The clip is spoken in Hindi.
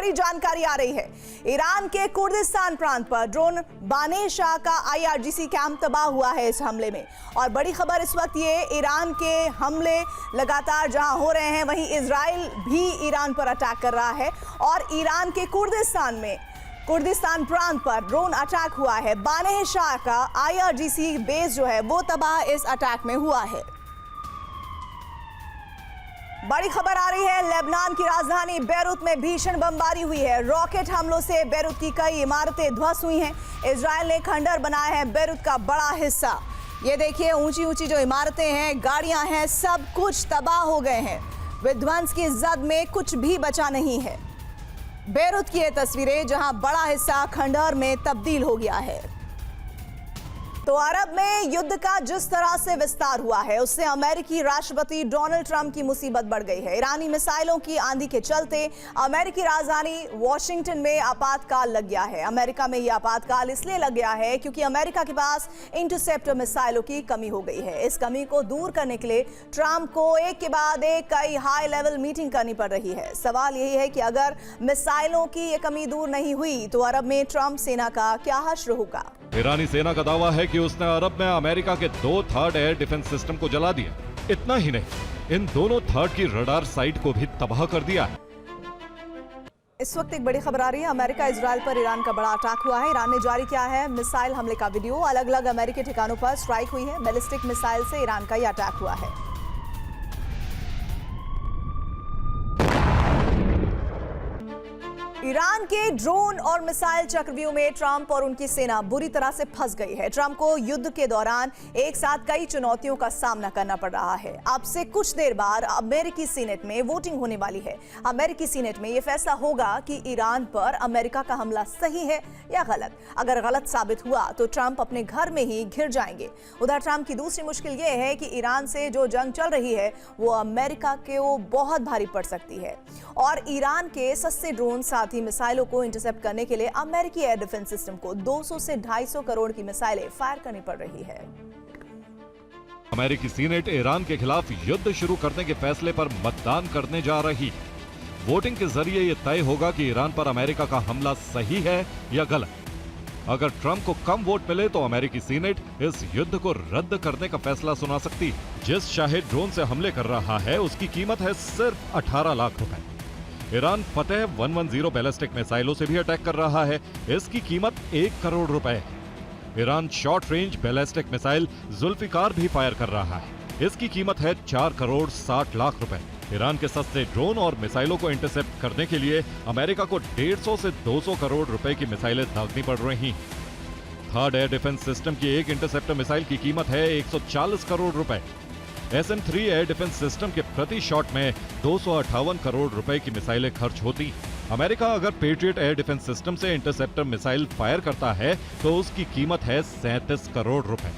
बड़ी जानकारी आ रही है। ईरान के कुर्दिस्तान प्रांत पर ड्रोन बाने शाह का IRGC कैंप तबाह हुआ है इस हमले में। और बड़ी खबर इस वक्त ये, ईरान के हमले लगातार जहां हो रहे हैं वहीं इजराइल भी ईरान पर अटैक कर रहा है और ईरान के कुर्दिस्तान प्रांत पर ड्रोन अटैक हुआ है। बाने शाह का IRGC बेस जो है वो तबाह इस अटैक में हुआ है। बड़ी खबर आ रही है, लेबनान की राजधानी बेरूत में भीषण बमबारी हुई है। रॉकेट हमलों से बेरूत की कई इमारतें ध्वस्त हुई हैं। इजराइल ने खंडर बनाया है बेरूत का बड़ा हिस्सा। ये देखिए, ऊंची ऊंची जो इमारतें हैं, गाड़ियां हैं, सब कुछ तबाह हो गए हैं। विध्वंस की जद में कुछ भी बचा नहीं है। बेरूत की ये तस्वीरें जहां बड़ा हिस्सा खंडहर में तब्दील हो गया है। तो अरब में युद्ध का जिस तरह से विस्तार हुआ है उससे अमेरिकी राष्ट्रपति डोनाल्ड ट्रंप की मुसीबत बढ़ गई है। ईरानी मिसाइलों की आंधी के चलते अमेरिकी राजधानी वॉशिंगटन में आपातकाल लग गया है। अमेरिका में यह आपातकाल इसलिए लग गया है क्योंकि अमेरिका के पास इंटरसेप्टर मिसाइलों की कमी हो गई है। इस कमी को दूर करने के लिए ट्रंप को एक के बाद एक कई हाई लेवल मीटिंग करनी पड़ रही है। सवाल यही है कि अगर मिसाइलों की ये कमी दूर नहीं हुई तो अरब में ट्रंप सेना का क्या हश्र होगा। ईरानी सेना का दावा है कि उसने अरब में अमेरिका के 2 थर्ड एयर डिफेंस सिस्टम को जला दिया। इतना ही नहीं, इन दोनों थर्ड की रडार साइट को भी तबाह कर दिया है। इस वक्त एक बड़ी खबर आ रही है, अमेरिका इजराइल पर ईरान का बड़ा अटैक हुआ है। ईरान ने जारी किया है मिसाइल हमले का वीडियो। अलग अलग अमेरिकी ठिकानों पर स्ट्राइक हुई है। बैलिस्टिक मिसाइल से ईरान का यह अटैक हुआ है। ईरान के ड्रोन और मिसाइल चक्रव्यूह में ट्रंप और उनकी सेना बुरी तरह से फंस गई है। ट्रंप को युद्ध के दौरान एक साथ कई चुनौतियों का सामना करना पड़ रहा है। अब से कुछ देर बाद अमेरिकी सीनेट में वोटिंग होने वाली है। अमेरिकी सीनेट में यह फैसला होगा कि ईरान पर अमेरिका का हमला सही है या गलत। अगर गलत साबित हुआ तो ट्रंप अपने घर में ही घिर जाएंगे। उधर ट्रंप की दूसरी मुश्किल यह है कि ईरान से जो जंग चल रही है वो अमेरिका को बहुत भारी पड़ सकती है और ईरान के सस्ते ड्रोन साथ ही मिसाइलों को इंटरसेप्ट करने के लिए अमेरिकी एयर डिफेंस सिस्टम को 200 से 250 करोड़ की मिसाइलें फायर करनी पड़ रही है। अमेरिकी सीनेट ईरान के खिलाफ युद्ध शुरू करने के फैसले पर मतदान करने जा रही है। वोटिंग के जरिए यह तय होगा कि ईरान पर अमेरिका का हमला सही है या गलत। अगर ट्रंप को कम वोट मिले तो अमेरिकी सीनेट इस युद्ध को रद्द करने का फैसला सुना सकती है। जिस शाहिद ड्रोन से हमले कर रहा है उसकी कीमत है सिर्फ 18 लाख रुपए। ईरान फतेह 110 बैलिस्टिक मिसाइलों से भी अटैक कर रहा है। इसकी कीमत 1 करोड़ रुपए है। Iran short range ballistic missile Zulfiqar भी फायर कर रहा है। इसकी कीमत है 4 करोड़ 60 लाख रुपए। ईरान के सस्ते ड्रोन और मिसाइलों को इंटरसेप्ट करने के लिए अमेरिका को 150 से 200 करोड़ रुपए की मिसाइलें दागनी पड़ रही। थर्ड एयर डिफेंस सिस्टम की एक इंटरसेप्टर मिसाइल की कीमत है 140 करोड़ रुपए। SM-3 एयर डिफेंस सिस्टम के प्रति शॉट में 258 करोड़ रुपए की मिसाइलें खर्च होती। अमेरिका अगर पेट्रियट एयर डिफेंस सिस्टम से इंटरसेप्टर मिसाइल फायर करता है तो उसकी कीमत है 37 करोड़ रुपए।